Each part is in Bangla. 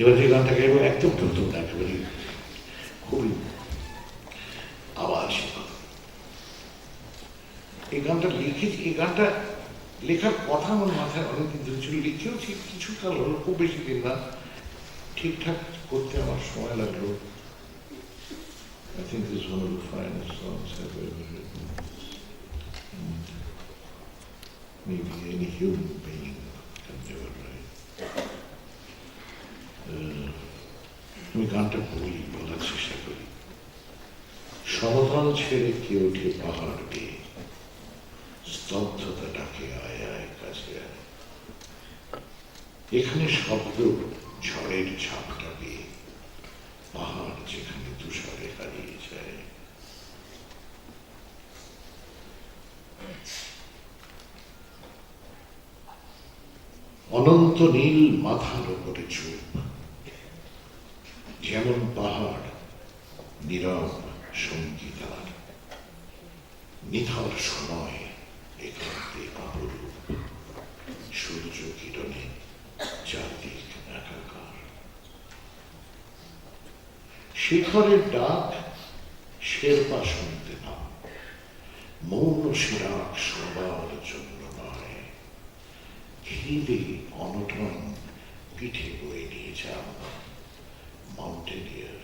এবার যে গানটা গাইব একদম নতুন, একেবারে খুবই আওয়াজ। এই গানটা লিখেছি, এই গানটা লেখার কথা আমার মাথায় অনেকদিন ধরে ছিল, লিখেওছি কিছু কাল হলো, খুব বেশি দিন না। ঠিকঠাক করতে আমার সময় লাগলো। I think this is one of the finest songs I've ever written. And maybe any human being can never write. আমি গানটা বলার চেষ্টা করি। সমতল ছেড়ে কে ওঠে পাহাড় বেয়ে, স্তব্ধতা ডাকে আয় আয় কাছে আয়। এখানে শব্দ ঝড়ের ঝাপটা পেয়ে, পাহাড় যেখানে তুষারে হারিয়ে যায়। অনন্ত নীল মাথার উপরে চুপ, যেমন পাহাড় নীরব সঙ্গীতার। নিথর সময় একান্তে অপরূপ, সূর্য কিরণে চারদিক একাকার। শিখরের ডাক শেরপা শুনতে নাও, মৌন শিরাক সবার জন্য নয়। খিদে অনটন পিঠে বয়ে নিয়ে যাও, মাউন্টেনিয়ার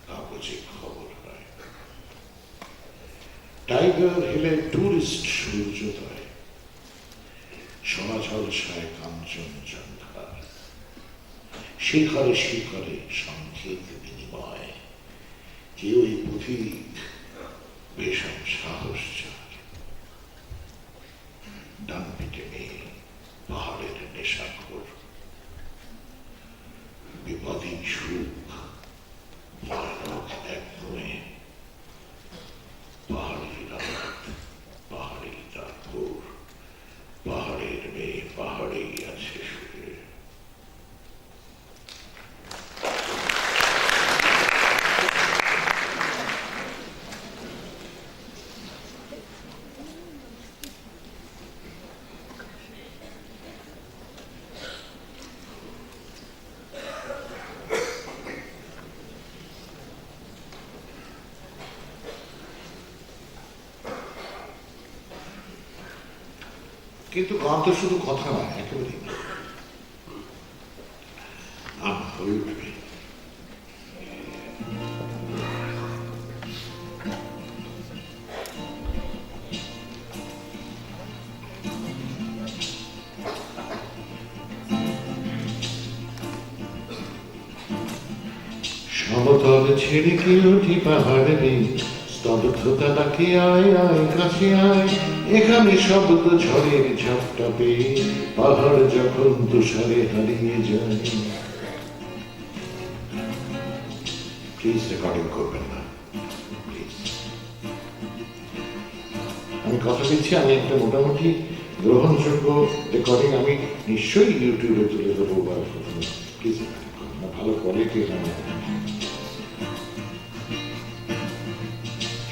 কাগজে খবর হয়। টাইগার হিলে টুরিস্ট সূর্যোদয়, সোনা ঝলসায় কাঞ্চনজঙ্ঘার। শিখরে শিখরে সংকেত বিনিময়, কেউ এই পথিক বেশম সাহস চার। ডান পিঠে মেয়ে পাহাড়ের নেশাখোর, বিপদী সুখ ভয়ানক এক নয়ে। পাহাড়ি রাত পাহাড়ি তার ঘোর, পাহাড়ের মেয়ে পাহাড়েই আছে শুয়ে। কিন্তু গান তো শুধু কথা নয়, একেবারেই না। হয়ে উঠবে সমতল ছেড়ে কি উঠি পাহাড়ে, স্তব্ধতা ডাকে আয় আয় কাছে আয়। এখানে শব্দ ঝড়ের ঝাপটা পেয়ে, পাহাড় যখন তুষারে হারিয়ে যায়। প্লিজ রেকর্ডিং করবেন না, প্লিজ। আমি কথা দিচ্ছি, আমি একটা মোটামুটি গ্রহণযোগ্য রেকর্ডিং আমি নিশ্চয়ই ইউটিউবে তুলে দেবো। প্লিজ ভালো কোয়ালিটি।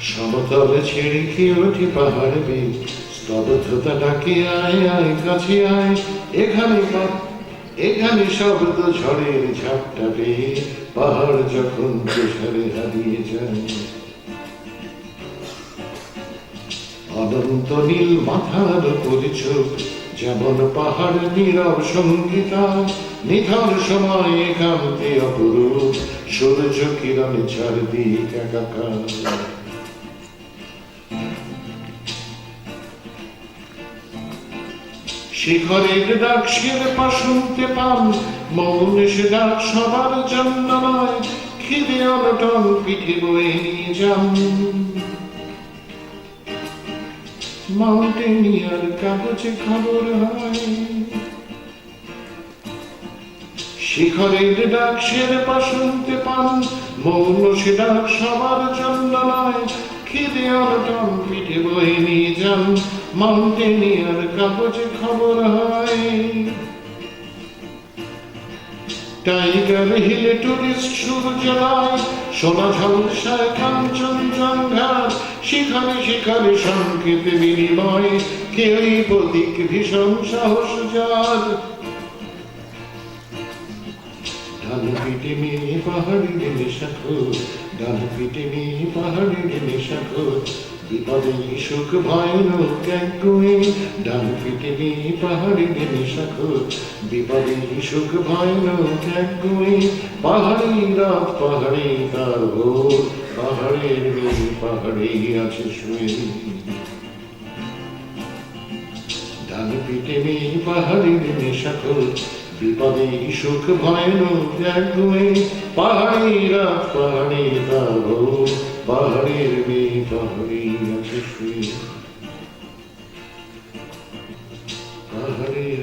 সমতলে ছেড়ে কি ওঠে পাহাড় বেয়ে, স্তব্ধতা ডাকে আয় আয় কাছে আয়। এখানে শব্দ ঝড়ের ঝাপটা পেয়ে, পাহাড় যখন তুষারে হারিয়ে যায়। অনন্ত নীল মাথার পরিচয়, যেমন পাহাড় নীরব সঙ্গীতা। নিথর সময় একান্তে অপরূপ, সূর্য কিরণে চারদিক একাকার। শিখরের ডাক শেরপা শুনতে পান, মৌন সে ডাক সবার জন্য নয়। খিদে অনটন পিঠে বয়ে নিয়ে যান, মাউন্টেনিয়ার কাগজে খবর হয়। শিখরের ডাক শেরপা শুনতে পান, মৌন সে ডাক সবার জন্য নয়। খিদে অনটন পিঠে বয়ে নিয়ে যান, মাউন্টেনিয়ার কাগজে খবর হয়। টাইগার হিলে টুরিস্ট সূর্যোদয়, সোনা ঝলসায় কাঞ্চনজঙ্ঘার। শিখরে শিখরে সংকেত বিনিময়, কেউই প্রতীক ভীষণ সাহস যার। ডান পিটে মেয়ে পাহাড়ের নেশাখোর, ডান পিটে মেয়ে পাহাড়ের নেশাখোর, বিপদে সুখ ভয়ানক একগুঁয়ে, ডান পিটে মেয়ে পাহাড়ের নেশাখোর, বিপদে সুখ ভয়ানক একগুঁয়ে, পাহাড়ি রাত পাহাড়ে তার ভোর, পাহাড়ের মেয়ে পাহাড়েই আছে শুয়ে। ডান পিটে মেয়ে পাহাড়ের নেশাখোর, বিপদে সুখ ভয়ানক একগুঁয়ে, পাহাড়ি রাত পাহাড়ে তার ভোর, পাহাড়ের মেয়ে পাহাড়েই আছে শুয়ে। পাহাড়ের